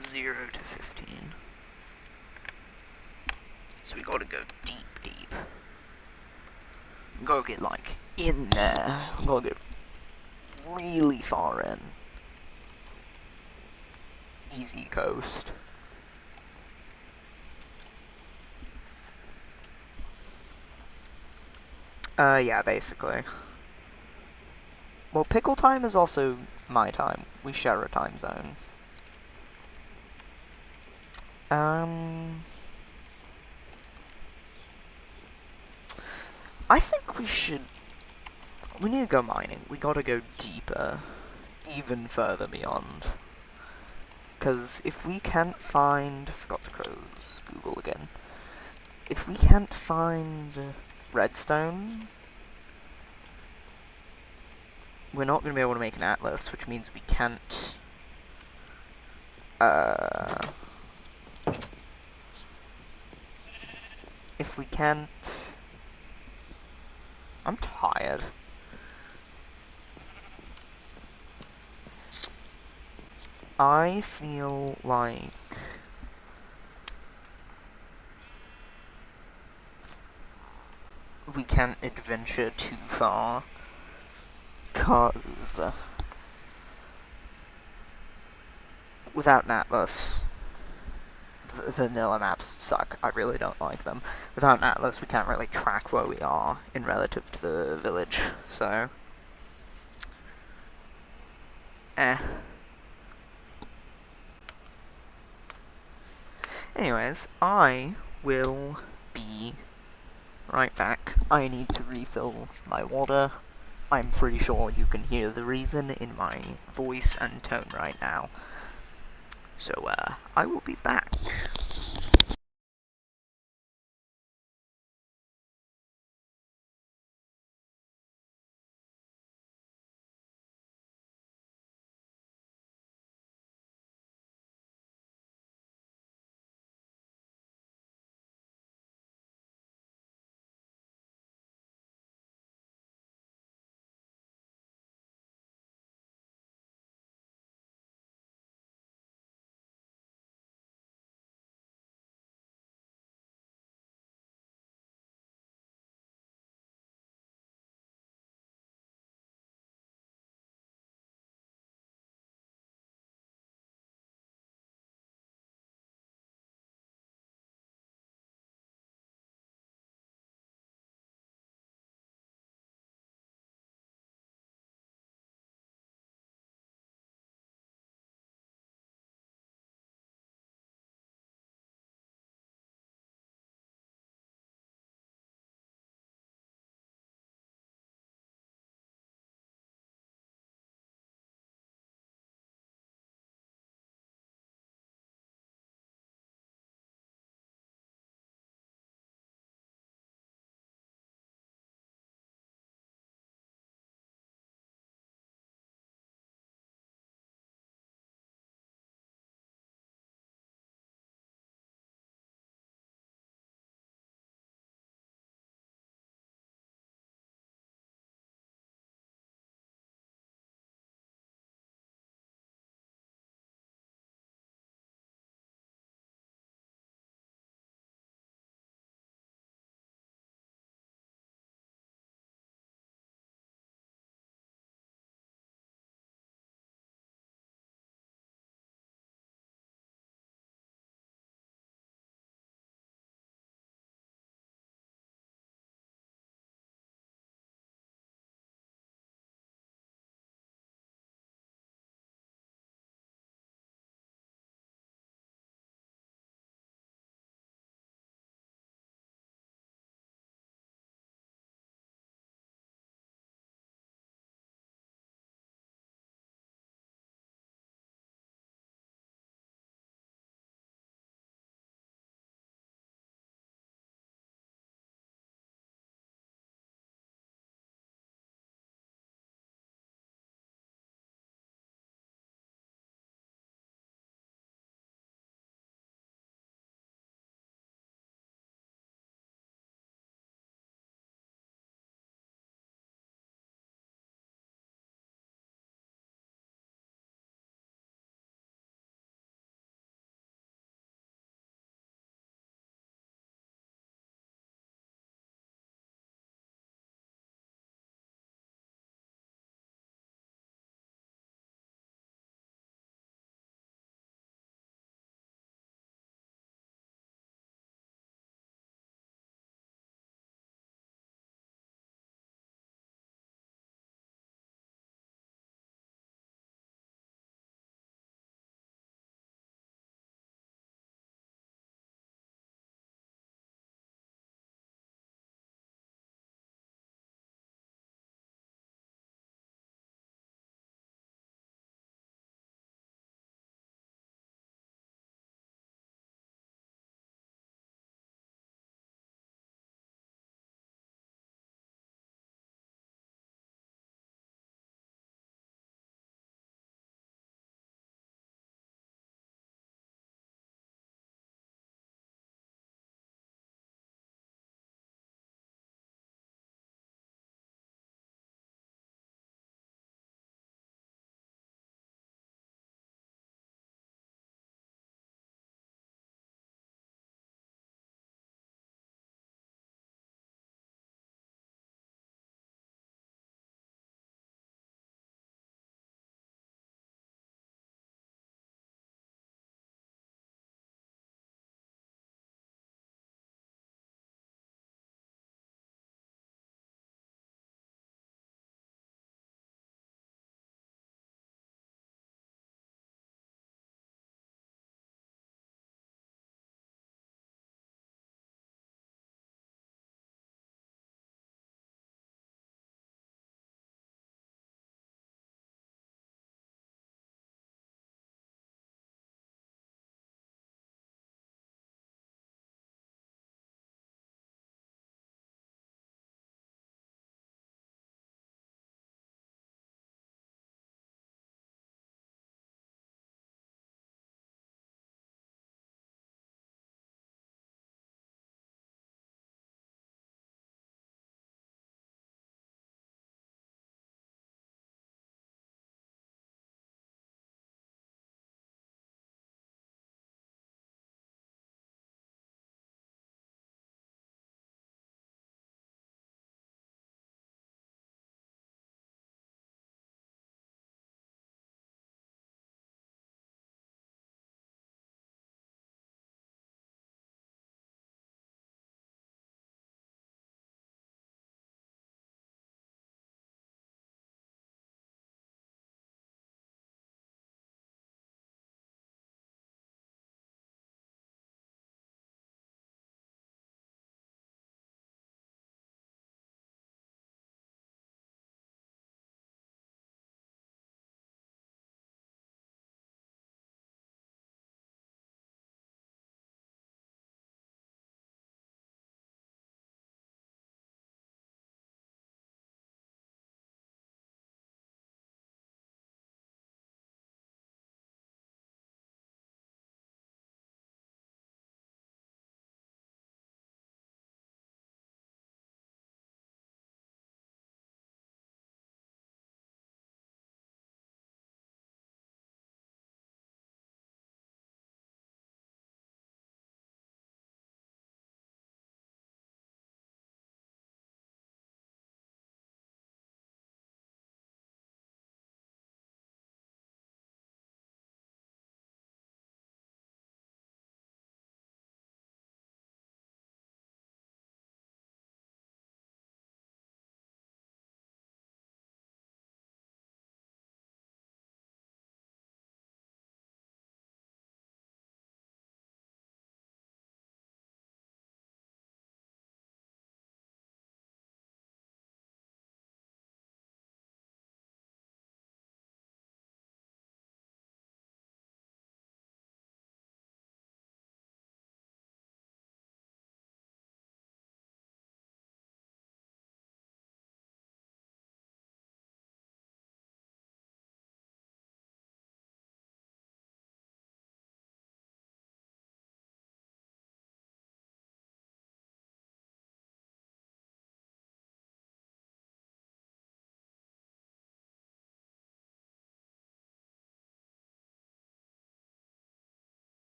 0 to 15. So we gotta go deep. We gotta get, like, in there. We gotta get really far in. Easy coast. Yeah, basically. Well, pickle time is also my time. We share a time zone. I think we need to go mining. We gotta go deeper. Even further beyond. Because if we can't find... Forgot to close Google again. If we can't find redstone, we're not going to be able to make an atlas, which means we can't... If we can't... I'm tired. I feel like... we can't adventure too far. 'Cause... without an atlas... vanilla maps suck. I really don't like them. Without an atlas, we can't really track where we are in relative to the village, so... Anyways, I will be right back. I need to refill my water. I'm pretty sure you can hear the reason in my voice and tone right now. So, I will be back.